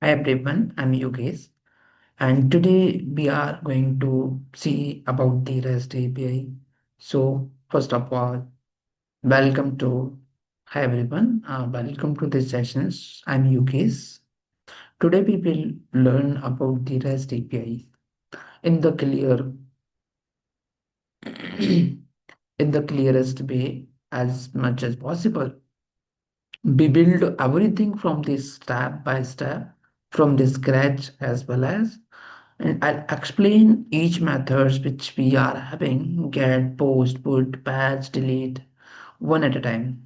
Hi everyone, I'm Yogesh, and today we are going to see about the REST API. So, first of all, welcome to hi everyone, welcome to this sessions. I'm Yogesh. Today we will learn about the REST API in the clear, in the clearest way as much as possible. We build everything from this step by step, from the scratch as well as and I'll explain each methods which we are having get, post, put, patch, delete one at a time.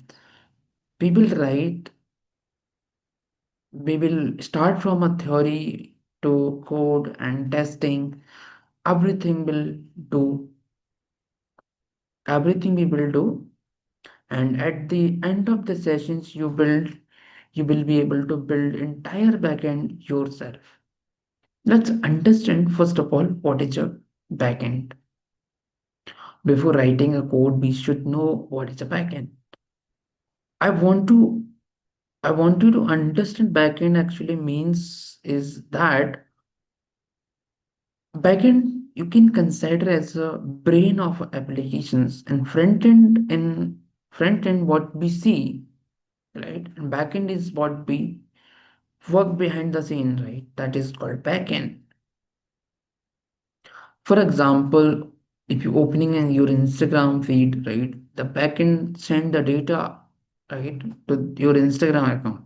We will write, we will start from a theory to code and testing. Everything will do, everything we will do. And at the end of the sessions you will be able to build entire backend yourself. Let's understand first of all what is a backend. Before writing a code, we should know what is a backend. I want to I want you to understand backend actually means is that backend you can consider as a brain of applications and front end what we see, right? And backend is what we work behind the scene, right? That is called backend. For example, if you opening in your Instagram feed, right, the backend send the data, right, to your Instagram account.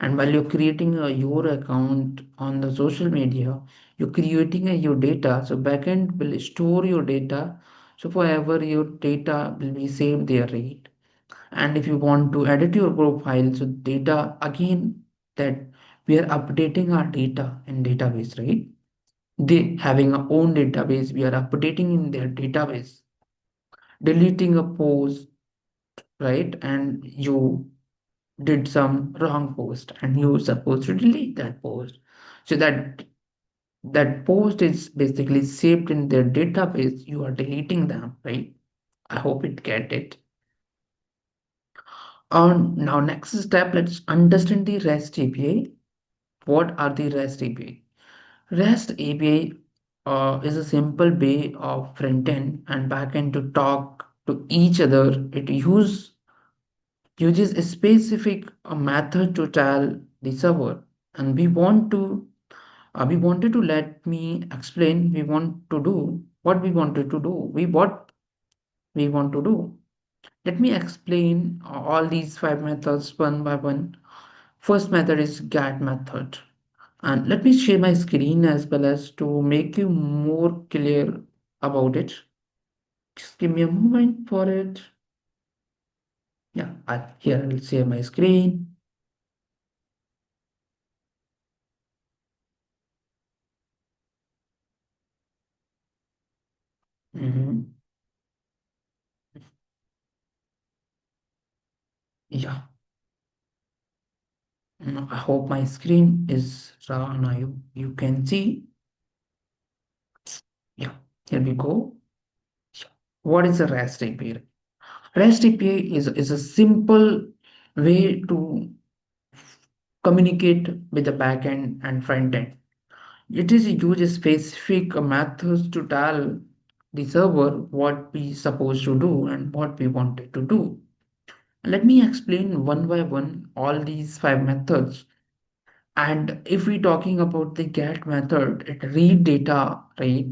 And while you're creating your account on the social media, you're creating your data. So backend will store your data. So forever your data will be saved there, right? And if you want to edit your profile, so data again that we are updating our data in database, right? They having a own database, we are updating in their database, deleting a post, right? And you did some wrong post and you supposed to delete that post. So that post is basically saved in their database. You are deleting them, right? I hope it get it. Now next step, let's understand the REST API. What are the REST API? REST API is a simple way of front end and back end to talk to each other. It uses a specific method to tell the server, and we wanted to let me explain. We want to do what we wanted to do. We what we want to do. Let me explain all these five methods one by one. First method is get method. And let me share my screen as well as to make you more clear about it. Just give me a moment for it. Yeah, here I'll share my screen. Mhm. Yeah, I hope my screen is now you can see. Yeah, here we go. Yeah. What is a REST API? REST API is a simple way to communicate with the backend and front end. It is use specific methods to tell the server what we supposed to do and what we wanted to do. Let me explain one by one all these five methods. And if we're talking about the get method, it read data, right?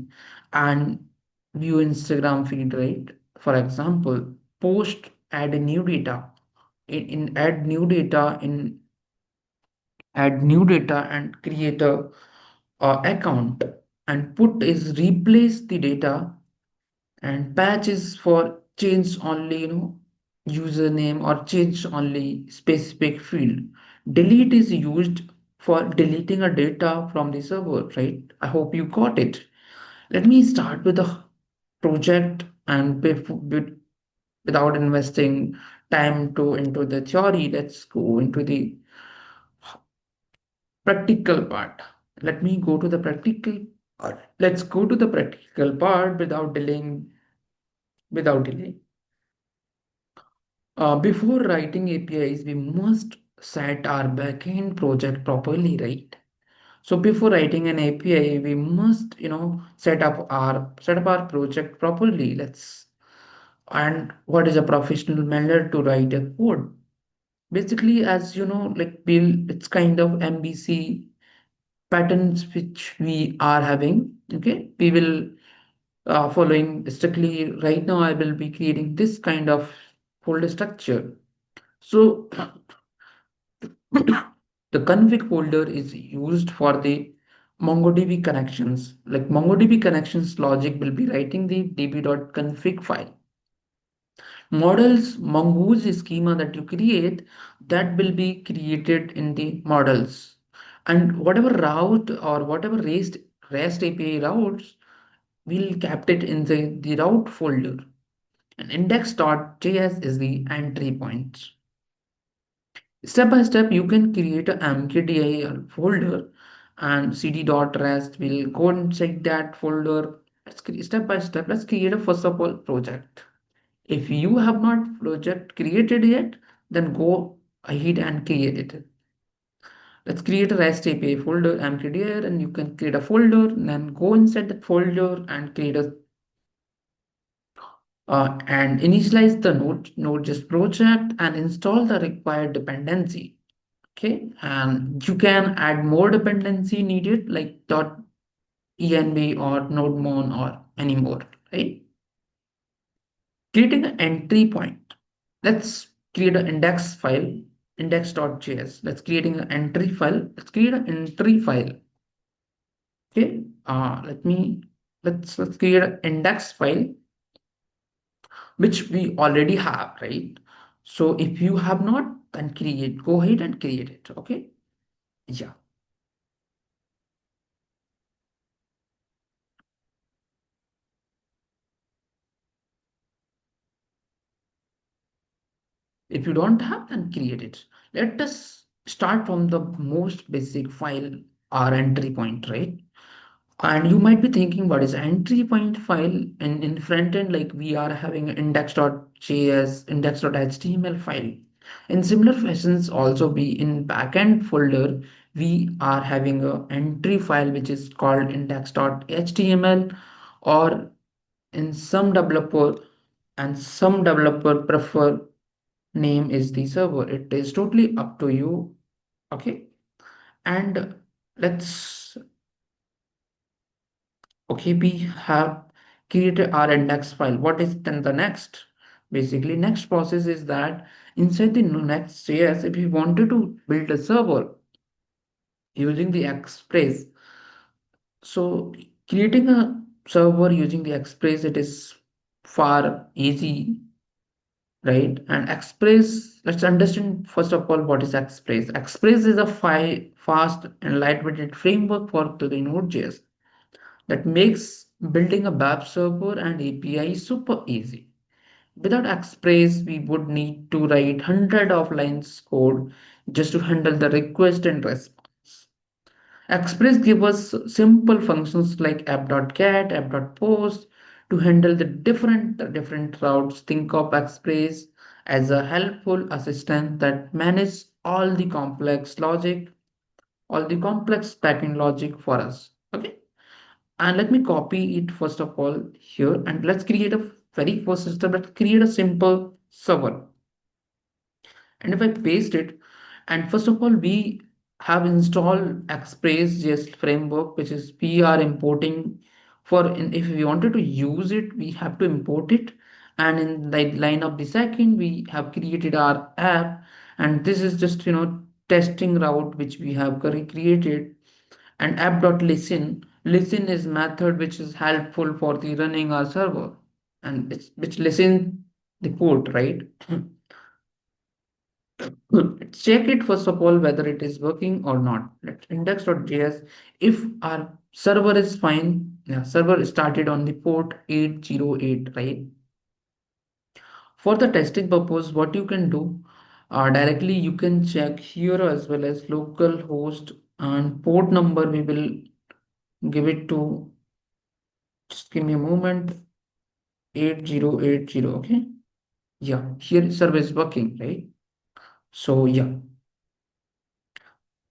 And view Instagram feed, right? For example, post add a new data. In add new data and create a account. And put is replace the data, and patch is for change only, username or change only specific field. Delete is used for deleting a data from the server, right? I hope you got it. Let me start with the project and without investing time to into the theory, let's go into the practical part. Let me go to the practical part. Let's go to the practical part without delay. Before writing APIs, we must set our backend project properly, right? So before writing an API, we must, set up our project properly. And what is a professional manner to write a code? Basically, as you know, like build, it's kind of MBC patterns which we are having. Okay, we will following strictly. Right now, I will be creating this kind of folder structure. So the config folder is used for the MongoDB connections. Like MongoDB connections logic will be writing the db.config file. Models, Mongoose schema that you create, that will be created in the models. And whatever route or whatever REST API routes, we'll kept it in the route folder. And index.js is the entry point. Step by step, you can create a mkdir folder and cd.rest will go and check that folder. Step by step, let's create a first of all project. If you have not project created yet, then go ahead and create it. Let's create a REST API folder, mkdir, and you can create a folder, and then go inside that folder and create a and initialize the Node.js project and install the required dependency. Okay, and you can add more dependency needed like .env or nodemon or any more, right? Creating an entry point. Let's create an index file, index.js. Let's creating an entry file. Let's create an entry file. Okay. Let's create an index file which we already have, right? So if you have not, then go ahead and create it. Okay. Yeah. If you don't have, then create it. Let us start from the most basic file, our entry point, right? And you might be thinking, what is entry point file? In front end, like we are having index.js, index.html file. In similar fashions, also be in backend folder, we are having a entry file which is called index.html, or in some developer prefer name is the server. It is totally up to you. Okay. And let's okay, we have created our index file. What is then the next? Basically, next process is that inside the Next.js, if you wanted to build a server using the Express, so creating a server using the Express, it is far easy, right? And Express, let's understand first of all what is Express. Express is a fast and lightweighted framework for the Node.js that makes building a web server and API super easy. Without Express, we would need to write hundred of lines code just to handle the request and response. Express gives us simple functions like app.get, app.post to handle the different routes. Think of Express as a helpful assistant that manages all the complex backend logic for us. Okay. And let me copy it first of all here, and let's create a very first system. Let's create a simple server. And if I paste it, and first of all, we have installed Express.js framework, which is we are importing if we wanted to use it, we have to import it. And in the line of the second, we have created our app, and this is just testing route which we have created. And app.listen is method which is helpful for the running our server, and it's which listen the code, right? Let's check it first of all whether it is working or not. Let's index.js. If our server is fine, yeah, server started on the port 808, right? For the testing purpose, what you can do, directly you can check here as well as local host and port number. We will give it to, just give me a moment, 8080. Okay. Yeah, here server is working, right? So yeah.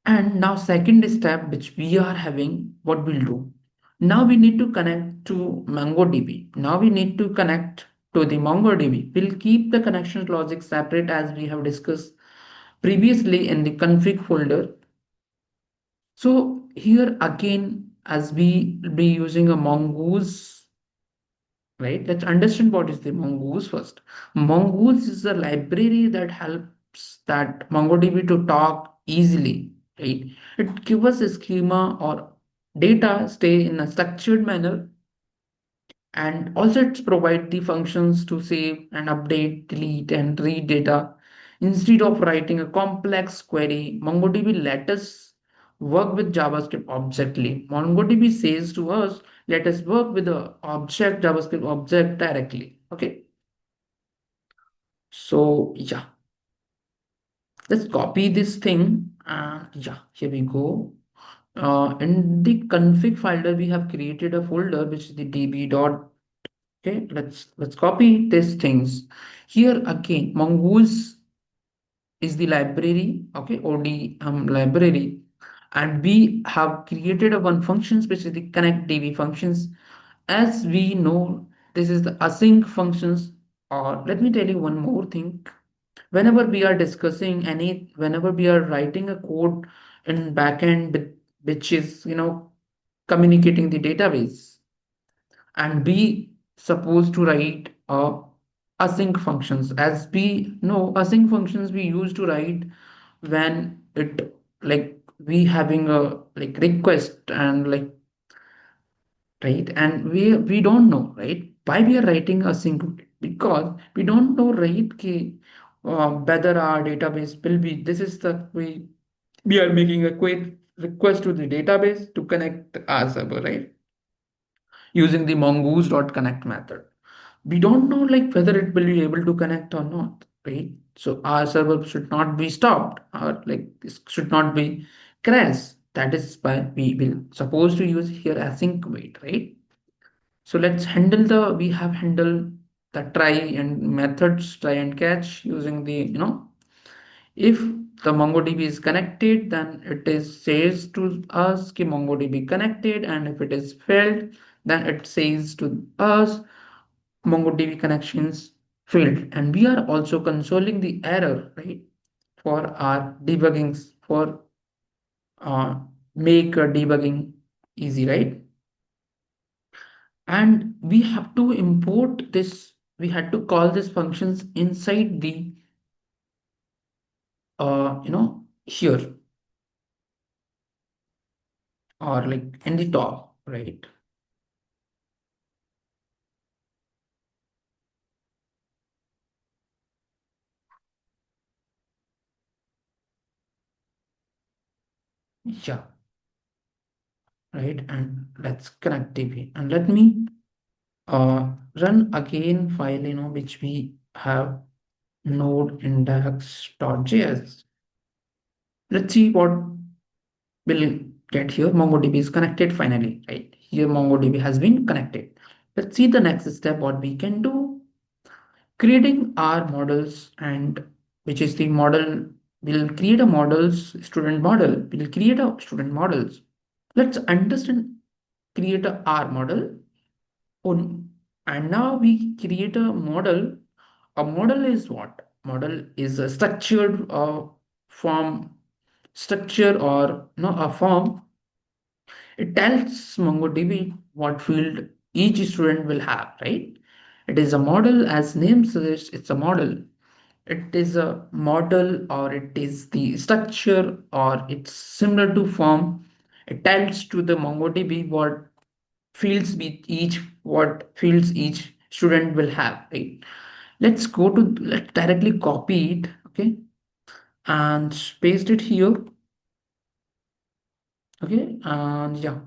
And now second step which we are having, what we'll do. Now we need to connect to MongoDB. Now we need to connect to the MongoDB. We'll keep the connections logic separate as we have discussed previously in the config folder. So here again, as we will be using a Mongoose, right? Let's understand what is the Mongoose first. Mongoose is a library that helps that MongoDB to talk easily, right? It gives us a schema or data stay in a structured manner, and also it's provide the functions to save and update, delete and read data. Instead of writing a complex query, MongoDB let us work with JavaScript objectly. MongoDB says to us, let us work with the object, JavaScript object directly. Okay. So yeah, let's copy this thing. Yeah, here we go. In the config folder, we have created a folder which is the db dot. Okay, let's copy these things. Here again, Mongoose is the library, okay, OD library, and we have created a one functions which is the connect db functions. As we know, this is the async functions. Or let me tell you one more thing. Whenever we are discussing any, whenever we are writing a code in backend which is communicating the database, and we supposed to write async functions. As we know, async functions we used to write when it, like, we having a like request and like, right, and we don't know, right, why we are writing async, because we don't know, right, whether our database will be, this is the we are making a quick request to the database to connect our server, right, using the mongoose.connect method. We don't know like whether it will be able to connect or not, right? So our server should not be stopped, or like this should not be crash. That is why we will supposed to use here async wait, right? So let's handle the, we have handled the try and methods, try and catch using the, if the MongoDB is connected, then it is says to us कि MongoDB connected, and if it is failed, then it says to us MongoDB connections failed. And we are also consoling the error, right, for our debuggings, for uh, make debugging easy, right? And we have to import this, we had to call these functions inside the, here, or like in the top, right? Yeah, right. And let's connect DB, and let me run again file, which we have, node index.js. Let's see what we'll get here. MongoDB is connected finally, right? Here MongoDB has been connected. Let's see the next step, what we can do. Creating our models, and which is the model, we'll create a models, student model. We'll create a student models. Let's understand, create a R model on, and now we create a model. A model is what? Model is a structured form, structure, or no, a form. It tells MongoDB what field each student will have, right? It is a model, as name suggests, it's a model. It is a model, or it is the structure, or it's similar to form. It tells to the MongoDB what fields each student will have, right? Let's directly copy it, okay, and paste it here, okay, and yeah,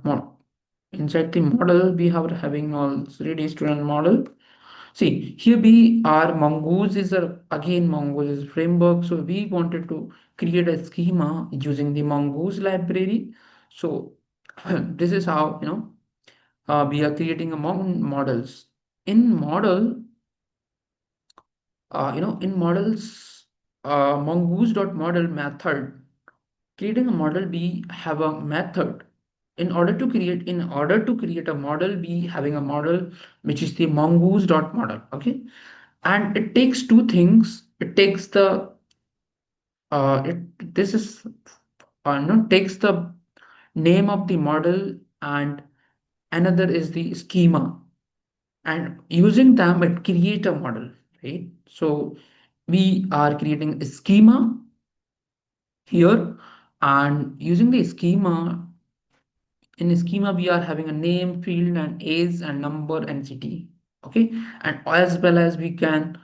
inside the model we have having all 3D student model. See, here we are, Mongoose is a, again, Mongoose is framework. So we wanted to create a schema using the Mongoose library. So this is how, we are creating a models. In model, in models, mongoose.model method creating a model, we have a method. In order to create a model, we having a model which is the mongoose dot model. Okay, and it takes two things. It takes the it this is no takes the name of the model, and another is the schema, and using them it create a model, right? So we are creating a schema here, and using the schema, in a schema we are having a name, field, and age, and number, and city. Okay, and as well as we can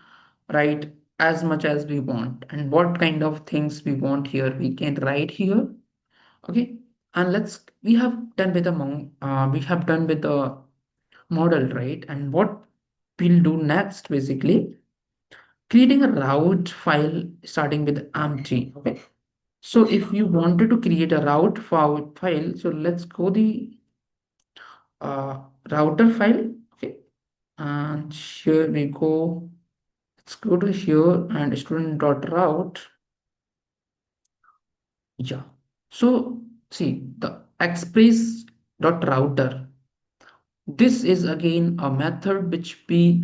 write as much as we want, and what kind of things we want here we can write here. Okay, and we have done with the we have done with the model, right? And what we'll do next, basically creating a route file starting with empty. Okay, so if you wanted to create a file, so let's go the uh, router file. Okay, and here we go. Let's go to here and student dot route. Yeah, so see the express dot router. This is again a method which we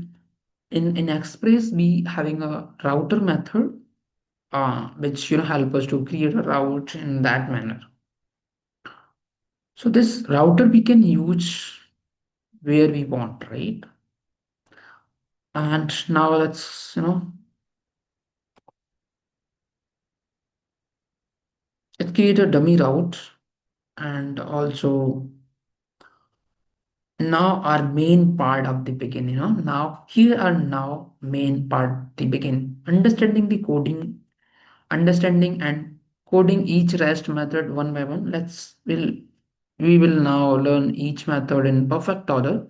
in express we having a router method, which help us to create a route in that manner. So this router we can use where we want, right? And now let's let's create a dummy route. And also now our main part of the begin, now here are now main part the begin, understanding the coding, understanding and coding each rest method one by one. We will now learn each method in perfect order.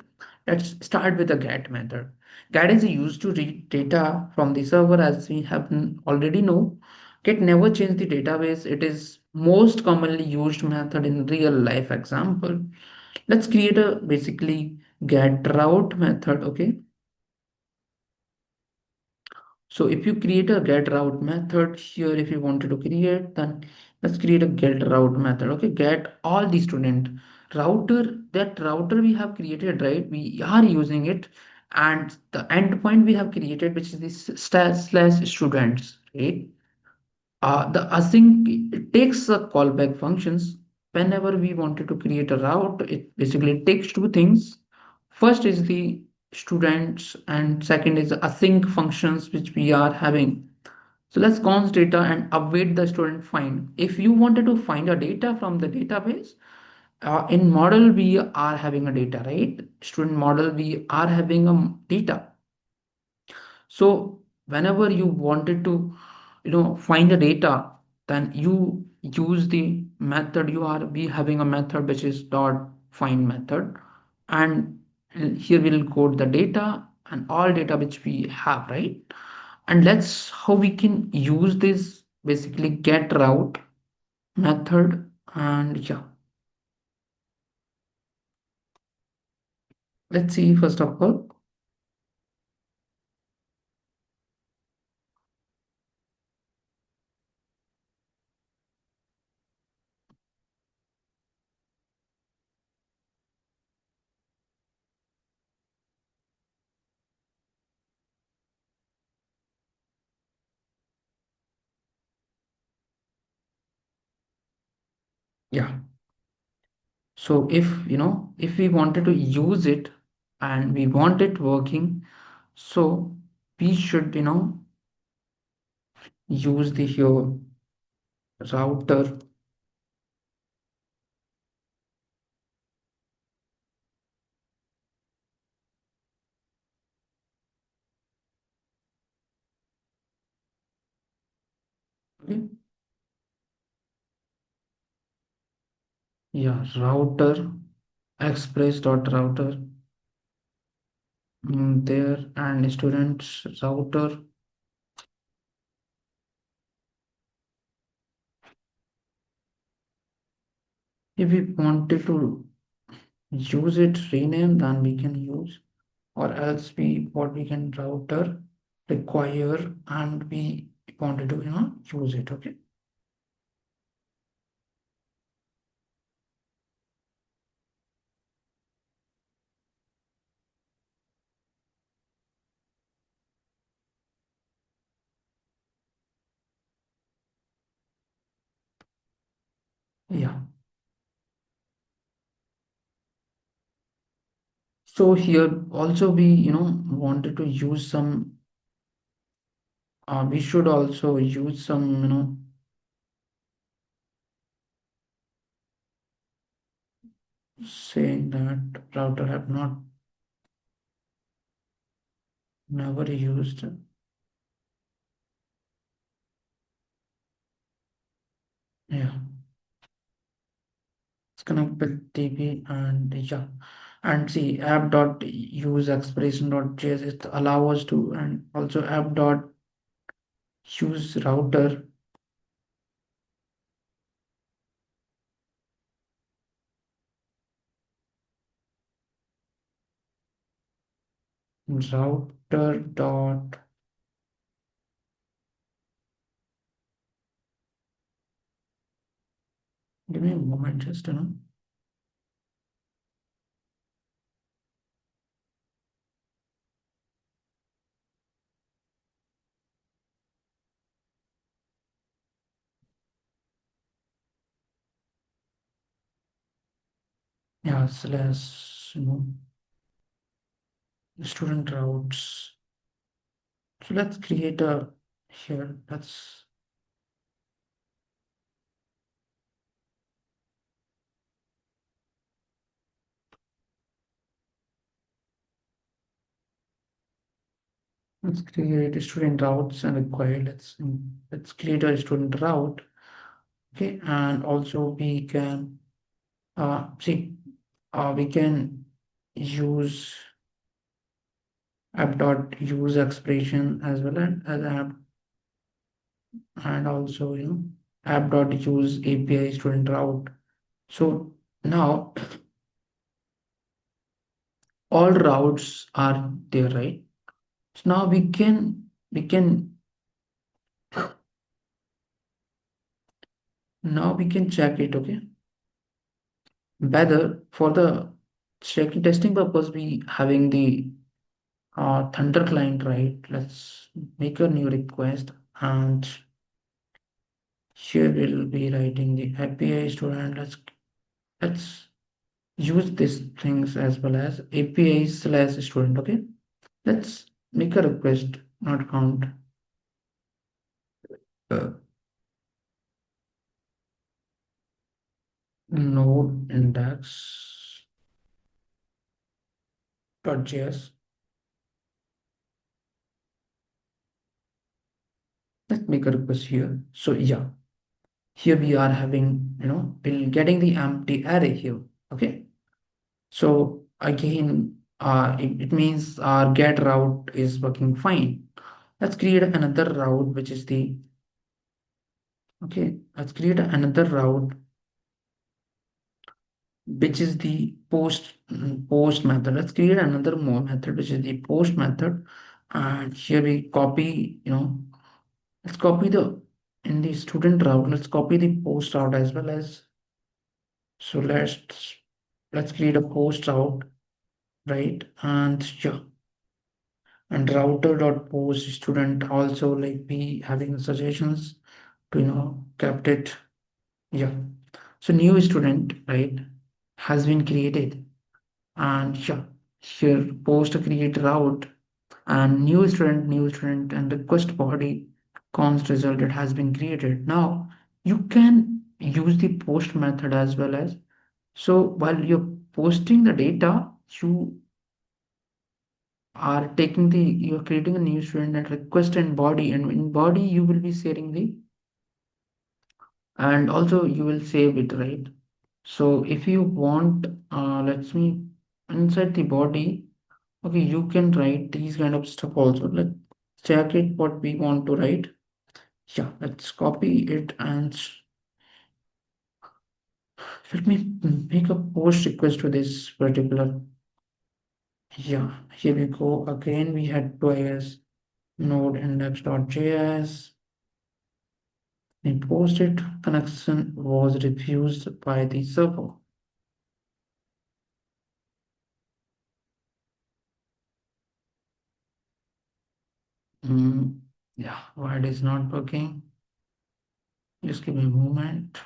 Let's start with the get method. Get is used to read data from the server, as we have already know. Get never change the database. It is most commonly used method in real life example. Let's create a basically get route method. Okay, so if you create a get route method here, if you wanted to create, then let's create a get route method. Okay, get all the student router. That router we have created, right? We are using it, and the endpoint we have created, which is this slash students, right? The async, it takes a callback functions whenever we wanted to create a route. It basically takes two things. First is the students, and second is the async functions which we are having. So let's const data and await the student find. If you wanted to find a data from the database, in model we are having a data, right? Student model we are having a data. So whenever you wanted to, find the data, then you use the method. You are be having a method which is dot find method, and here we'll code the data and all data which we have, right? And let's how we can use this basically get route method. And yeah, let's see first of all. Yeah, so if we wanted to use it and we want it working, so we should use the here router. Okay, yeah, router express dot router, there, and students router. If we wanted to use it rename, then we can use, or else we what we can router require, and we wanted to use it. Okay, Yeah. So here also we, wanted to use some, we should also use some, saying that router have not never used. Yeah. Let's connect with TP and yeah. And see app dot use expression dot js it allow us to, and also app dot use router dot, give me a moment just yeah, slash student routes. So let's create a here. Let's create a student routes and required. Let's create a student route. Okay, and also we can see we can use app dot use expression as well as app, and also app dot use API student route. So now all routes are there, right? So now we can check it, okay? Whether for the checking testing purpose we having the Thunder client, right? Let's make a new request, and here we'll be writing the API student. Let's use these things as well as API slash student. Okay, let's make a request, not count. Uh, Node index .js. Let's make a request here. So yeah, here we are having, we're getting the empty array here. Okay, so again, it means our get route is working fine. Let's create another route, which is the, okay, let's create another route, which is the post method. Let's create another more method, which is the post method. And here we copy, let's copy the, in the student route, let's copy the post route as well as, so let's create a post route, right? And yeah, and router dot post student also like be having suggestions to kept it. Yeah, so new student, right, has been created, and yeah, here post create route, and new student and request body const result it has been created. Now you can use the post method as well as, so while you're posting the data, you are taking the, you're creating a new student and request and body, and in body you will be sharing the, and also you will save it, right? So if you want, let's me inside the body, okay, you can write these kind of stuff also. Let's check it what we want to write. Yeah, let's copy it, and let me make a post request to this particular. Yeah, here we go. Again, we had twice node index.js. We posted connection was refused by the server. Mm, yeah, why it is not working? Just give me a moment.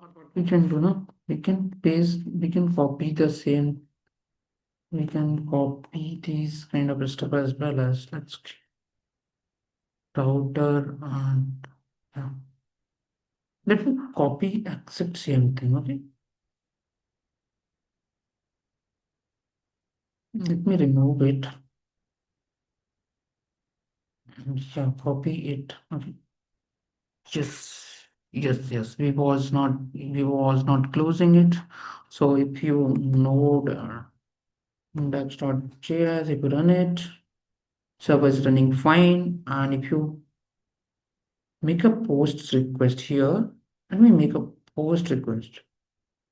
Or what we can do now, we can paste, we can copy the same, we can copy these kind of stuff as well as let's router and yeah. Let me copy exact same thing, okay? Let me remove it. Yeah, copy it. Okay. Yes, yes. We was not closing it. So if you node index.js, if you run it, server is running fine. And if you make a post request here, let me make a post request.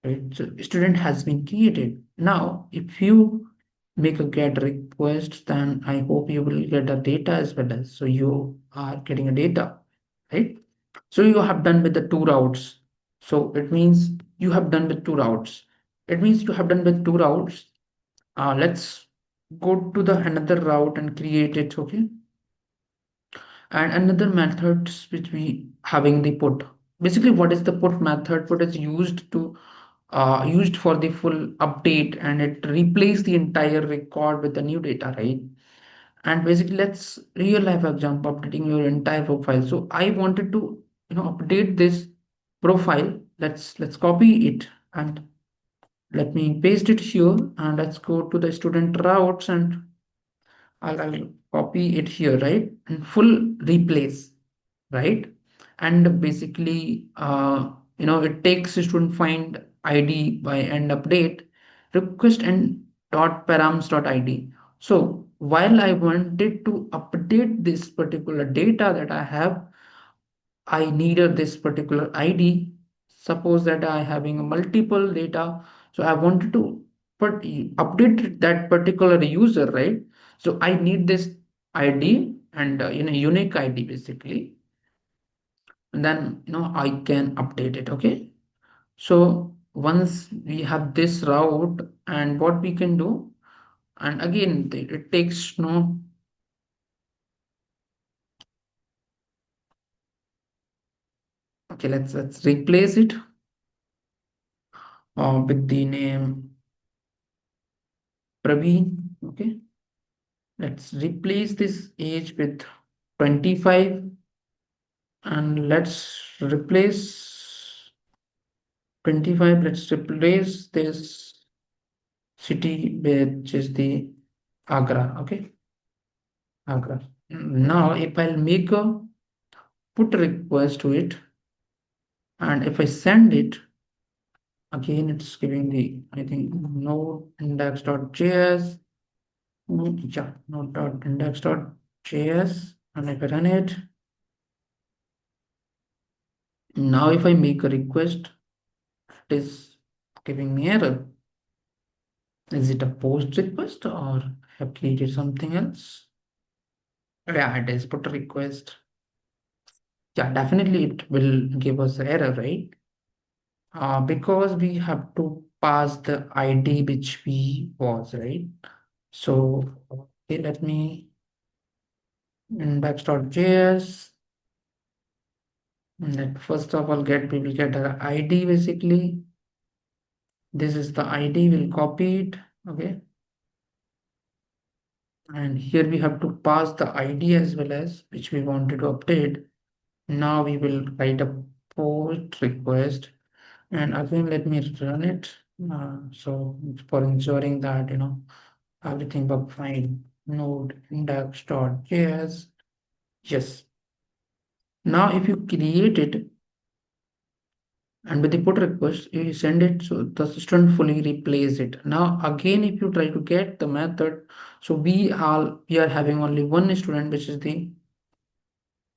Right? So student has been created. Now, if you make a get request, then I hope you will get a data as well as so you are getting a data, right? So you have done with the two routes. So it means you have done with two routes. It means you have done with two routes. Let's go to the another route and create it, okay? And another methods which we having the put. Basically, what is the put method? Put is used for the full update and it replace the entire record with the new data, right? And basically, let's real life example updating your entire profile. So I wanted to update this profile. Let's copy it and let me paste it here and let's go to the student routes and I'll copy it here, right? And full replace, right? And basically, it takes student find ID by end update request and dot params dot id. So while I wanted to update this particular data that I have, I needed this particular ID. Suppose that I having a multiple data, so I wanted to but update that particular user, right? So I need this ID and unique ID basically, and then I can update it. Okay, so once we have this route and what we can do, and again it takes no. Okay, let's replace it with the name Praveen. Okay. Let's replace this age with 25 and let's replace 25. Let's replace this city which is the Agra. Okay, Agra. Now, if I'll make a put request to it and if I send it again, it's giving the I think node index.js. Yeah, node.index.js and if I run it now, if I make a request, it is giving me error. Is it a post request or have created something else? Yeah, it is put a request. Yeah, definitely it will give us error, right? Because we have to pass the ID which we was, right? So, okay, let me index.js. Let first of all we will get our ID basically. This is the ID, we'll copy it. Okay. And here we have to pass the ID as well as which we wanted to update. Now we will write a post request and again let me run it. So for ensuring that everything work fine. Node index.js. Yes. Now if you create it and with the put request you send it so the system fully replace it. Now again if you try to get the method, so we are having only one student which is the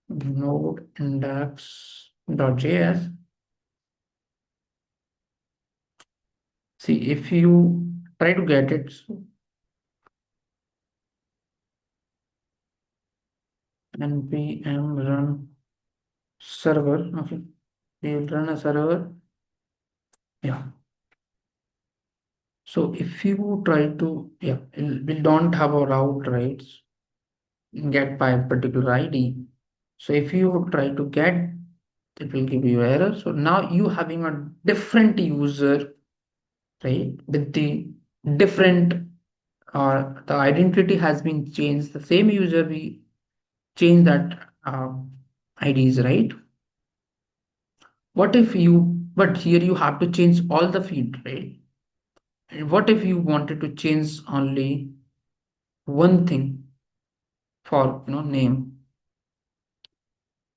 node index.js. See, if you try to get it, so npm run server, okay, we will run a server. Yeah. So if you try to, yeah, we don't have a route, right? Get by a particular ID. So if you try to get it will give you error. So now you having a different user, right? With the different the identity has been changed. The same user we change that IDs, right? What if you, but here you have to change all the feed, right? And what if you wanted to change only one thing for name?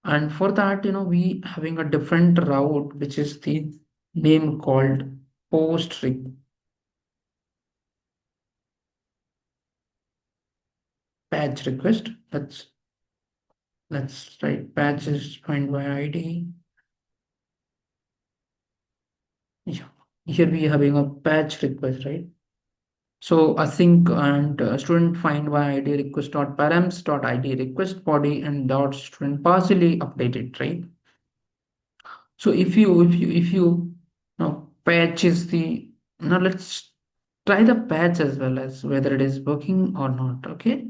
And for that, we having a different route, which is the name called post patch request. Let's write patch is find by ID. Yeah. Here we having a patch request, right? So async and student find by ID request dot params dot ID request body and dot student partially updated, right? So if you patch is the now let's try the patch as well as whether it is working or not. Okay.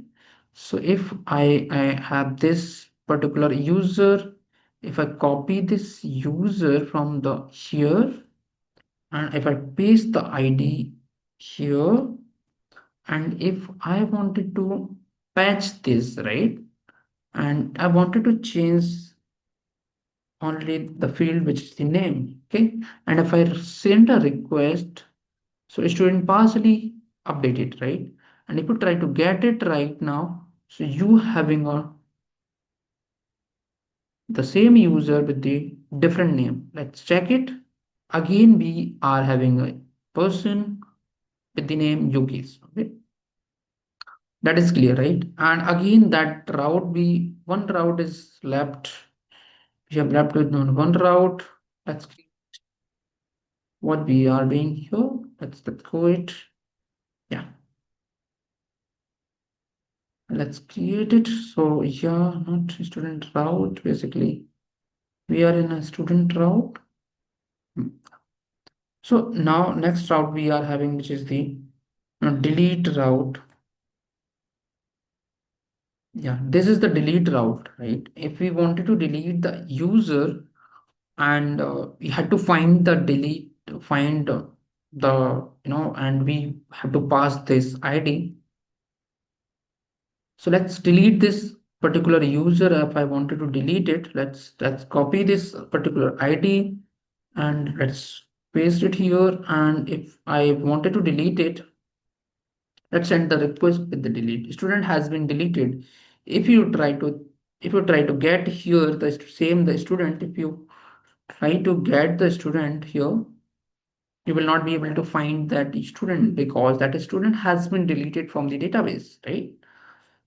So if I have this particular user, if I copy this user from the here and if I paste the ID here, and if I wanted to patch this, right, and I wanted to change only the field which is the name, okay, and if I send a request, so a student partially update it, right, and if you try to get it right now, so you having a the same user with the different name. Let's check it. Again, we are having a person with the name Yogis. Okay, that is clear, right? And again, that route we one route is left. We have left with one route. Let's see what we are doing here. Let's go it. Yeah, let's create it. So yeah, not student route. Basically, we are in a student route. Hmm. So now next route we are having, which is the delete route. Yeah, this is the delete route, right? If we wanted to delete the user and we had to find the delete, find and we have to pass this ID. So let's delete this particular user. If I wanted to delete it, let's copy this particular ID and let's paste it here. And if I wanted to delete it, let's send the request with the delete. Student has been deleted. If you try to get here the same the student, if you try to get the student here, you will not be able to find that student because that student has been deleted from the database, right?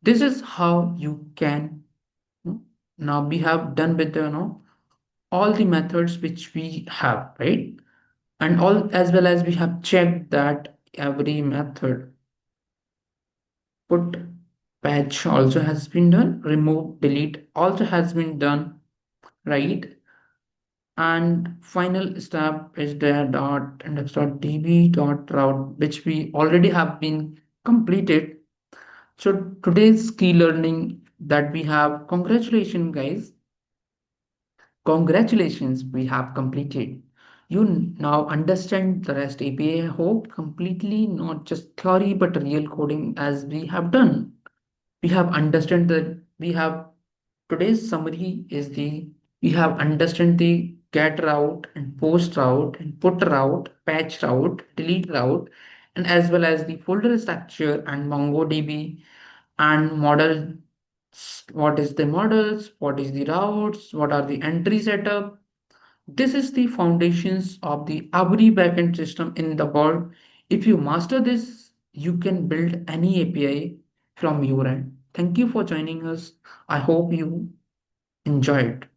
This is how you can now we have done with the all the methods which we have, right? And all as well as we have checked that every method put patch also has been done, remove delete also has been done, right? And final step is the dot index dot db dot route which we already have been completed. So today's key learning that we have, congratulations, we have completed. You now understand the REST API. I hope completely, not just theory but real coding as we have done. We have understand that we have today's summary is the we have understand the get route and post route and put route, patch route, delete route, and as well as the folder structure and MongoDB and model. What is the models? What is the routes? What are the entry setup? This is the foundations of the every backend system in the world. If you master this, you can build any API from your end. Thank you for joining us. I hope you enjoyed.